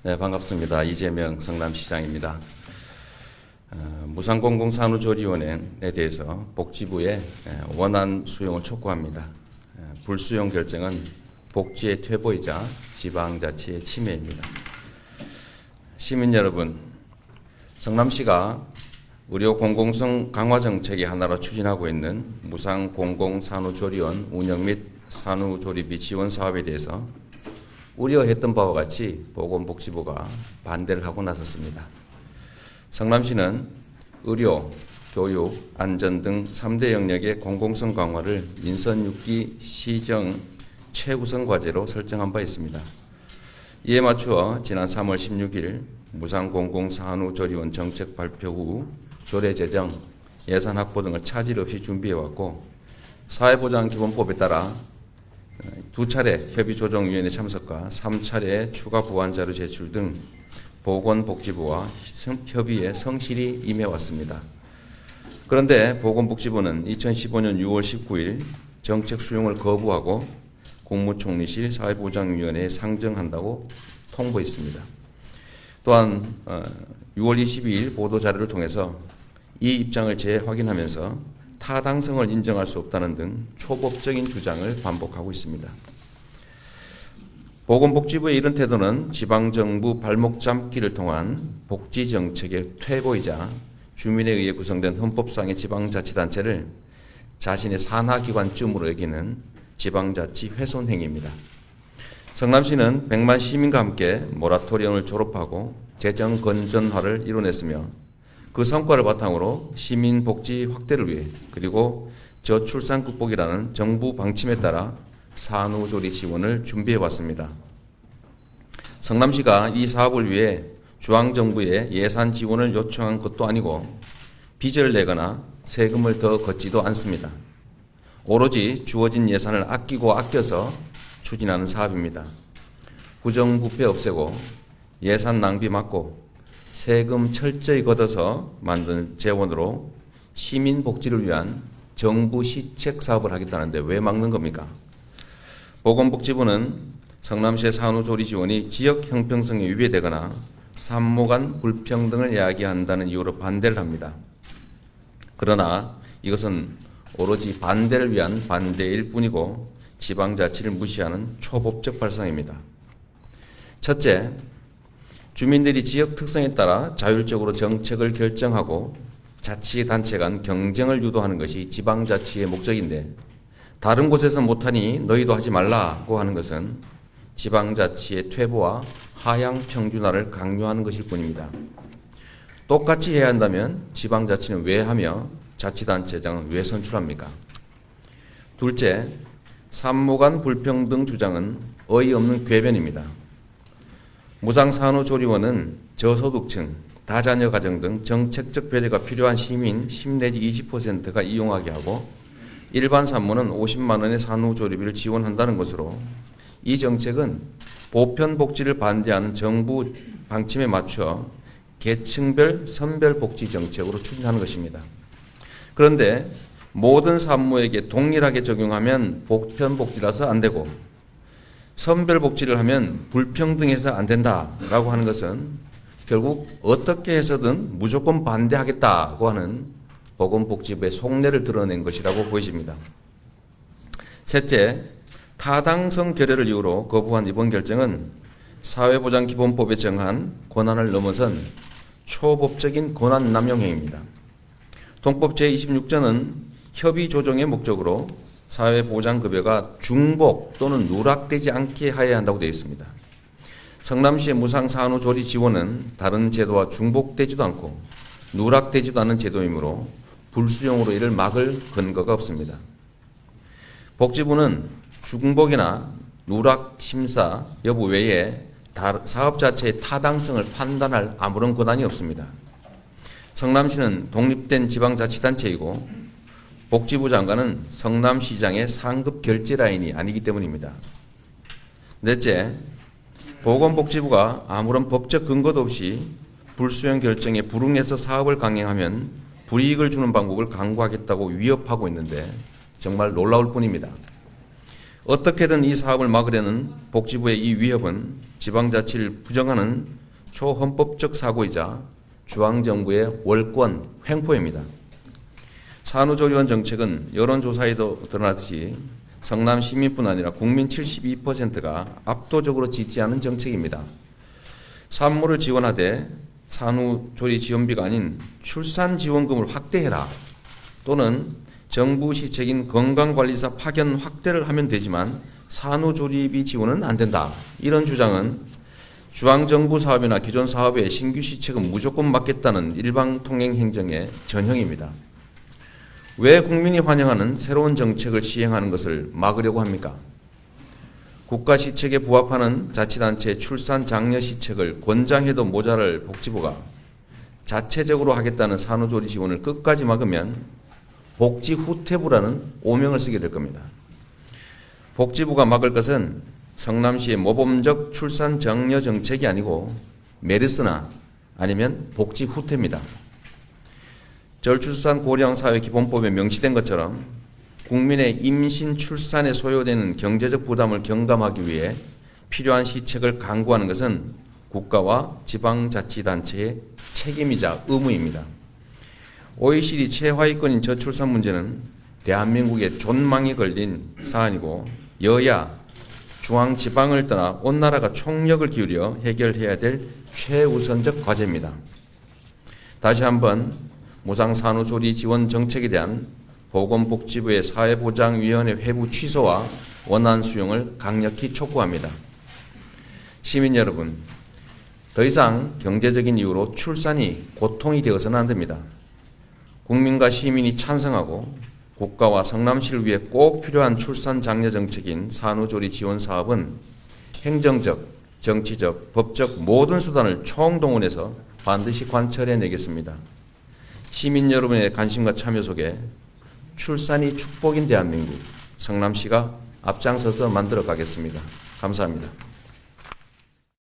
네, 반갑습니다. 이재명 성남시장입니다. 무상공공산후조리원에 대해서 복지부의 원안 수용을 촉구합니다. 불수용 결정은 복지의 퇴보이자 지방자치의 침해입니다. 시민 여러분, 성남시가 의료 공공성 강화 정책의 하나로 추진하고 있는 무상공공산후조리원 운영 및 산후조리비 지원 사업에 대해서 우려했던 바와 같이 보건복지부가 반대를 하고 나섰습니다. 성남시는 의료, 교육, 안전 등 3대 영역의 공공성 강화를 인선 6기 시정 최우선 과제로 설정한 바 있습니다. 이에 맞추어 지난 3월 16일 무상공공산후조리원 정책 발표 후 조례 제정, 예산 확보 등을 차질 없이 준비해왔고 사회보장기본법에 따라 2차례 협의조정위원회 참석과 3차례 추가 보완자료 제출 등 보건복지부와 협의에 성실히 임해왔습니다. 그런데 보건복지부는 2015년 6월 19일 정책 수용을 거부하고 국무총리실 사회보장위원회에 상정한다고 통보했습니다. 또한 6월 22일 보도자료를 통해서 이 입장을 재확인하면서 타당성을 인정할 수 없다는 등 초법적인 주장을 반복하고 있습니다. 보건복지부의 이런 태도는 지방정부 발목 잡기를 통한 복지정책의 퇴보이자 주민에 의해 구성된 헌법상의 지방자치단체를 자신의 산하기관쯤으로 여기는 지방자치 훼손 행위입니다. 성남시는 100만 시민과 함께 모라토리엄을 졸업하고 재정 건전화를 이뤄냈으며 그 성과를 바탕으로 시민 복지 확대를 위해 그리고 저출산 극복이라는 정부 방침에 따라 산후조리 지원을 준비해 왔습니다. 성남시가 이 사업을 위해 중앙정부에 예산 지원을 요청한 것도 아니고 빚을 내거나 세금을 더 걷지도 않습니다. 오로지 주어진 예산을 아껴서 추진하는 사업입니다. 부정부패 없애고 예산 낭비 막고 세금 철저히 걷어서 만든 재원으로 시민 복지를 위한 정부 시책 사업을 하겠다는데 왜 막는 겁니까? 보건복지부는 성남시의 산후조리 지원이 지역 형평성에 위배되거나 산모 간 불평등을 야기한다는 이유로 반대를 합니다. 그러나 이것은 오로지 반대를 위한 반대일 뿐이고 지방자치를 무시하는 초법적 발상입니다. 첫째, 주민들이 지역 특성에 따라 자율적으로 정책을 결정하고 자치단체 간 경쟁을 유도하는 것이 지방자치의 목적인데 다른 곳에서 못하니 너희도 하지 말라고 하는 것은 지방자치의 퇴보와 하향 평준화를 강요하는 것일 뿐입니다. 똑같이 해야 한다면 지방자치는 왜 하며 자치단체장은 왜 선출합니까? 둘째, 산모 간 불평등 주장은 어이없는 궤변입니다. 무상산후조리원은 저소득층, 다자녀 가정 등 정책적 배려가 필요한 시민 10 내지 20%가 이용하게 하고 일반 산모는 50만 원의 산후조리비를 지원한다는 것으로 이 정책은 보편복지를 반대하는 정부 방침에 맞춰 계층별 선별복지 정책으로 추진하는 것입니다. 그런데 모든 산모에게 동일하게 적용하면 보편복지라서 안 되고 선별복지를 하면 불평등해서 안 된다라고 하는 것은 결국 어떻게 해서든 무조건 반대하겠다고 하는 보건복지부의 속내를 드러낸 것이라고 보여집니다. 셋째, 타당성 결여를 이유로 거부한 이번 결정은 사회보장기본법에 정한 권한을 넘어선 초법적인 권한 남용 행위입니다. 동법 제26조는 협의 조정의 목적으로 사회보장급여가 중복 또는 누락되지 않게 하여야 한다고 되어 있습니다. 성남시의 무상산후조리 지원은 다른 제도와 중복되지도 않고 누락되지도 않은 제도이므로 불수용으로 이를 막을 근거가 없습니다. 복지부는 중복이나 누락 심사 여부 외에 사업 자체의 타당성을 판단할 아무런 권한이 없습니다. 성남시는 독립된 지방자치단체이고 복지부 장관은 성남시장의 상급 결제 라인이 아니기 때문입니다. 넷째, 보건복지부가 아무런 법적 근거도 없이 불수용 결정에 불응해서 사업을 강행하면 불이익을 주는 방법을 강구하겠다고 위협하고 있는데 정말 놀라울 뿐입니다. 어떻게든 이 사업을 막으려는 복지부의 이 위협은 지방자치를 부정하는 초헌법적 사고이자 중앙정부의 월권 횡포입니다. 산후조리원 정책은 여론조사에도 드러나듯이 성남 시민뿐 아니라 국민 72%가 압도적으로 지지하는 정책입니다. 산모를 지원하되 산후조리 지원비가 아닌 출산지원금을 확대해라, 또는 정부 시책인 건강관리사 파견 확대를 하면 되지만 산후조리비 지원은 안 된다. 이런 주장은 중앙정부 사업이나 기존 사업의 신규 시책은 무조건 막겠다는 일방통행 행정의 전형입니다. 왜 국민이 환영하는 새로운 정책을 시행하는 것을 막으려고 합니까? 국가 시책에 부합하는 자치단체의 출산 장려 시책을 권장해도 모자랄 복지부가 자체적으로 하겠다는 산후조리 지원을 끝까지 막으면 복지 후퇴부라는 오명을 쓰게 될 겁니다. 복지부가 막을 것은 성남시의 모범적 출산 장려 정책이 아니고 메르스나 아니면 복지 후퇴입니다. 저출산 고령 사회 기본법에 명시된 것처럼 국민의 임신 출산에 소요되는 경제적 부담을 경감하기 위해 필요한 시책을 강구하는 것은 국가와 지방자치단체의 책임이자 의무입니다. OECD 최하위권인 저출산 문제는 대한민국의 존망이 걸린 사안이고 여야, 중앙, 지방을 떠나 온 나라가 총력을 기울여 해결해야 될 최우선적 과제입니다. 다시 한번 무상산후조리 지원 정책에 대한 보건복지부의 사회보장위원회 회부 취소와 원안 수용을 강력히 촉구합니다. 시민 여러분, 더 이상 경제적인 이유로 출산이 고통이 되어서는 안 됩니다. 국민과 시민이 찬성하고 국가와 성남시를 위해 꼭 필요한 출산 장려 정책인 산후조리 지원 사업은 행정적, 정치적, 법적 모든 수단을 총동원해서 반드시 관철해내겠습니다. 시민 여러분의 관심과 참여 속에 출산이 축복인 대한민국, 성남시가 앞장서서 만들어 가겠습니다. 감사합니다.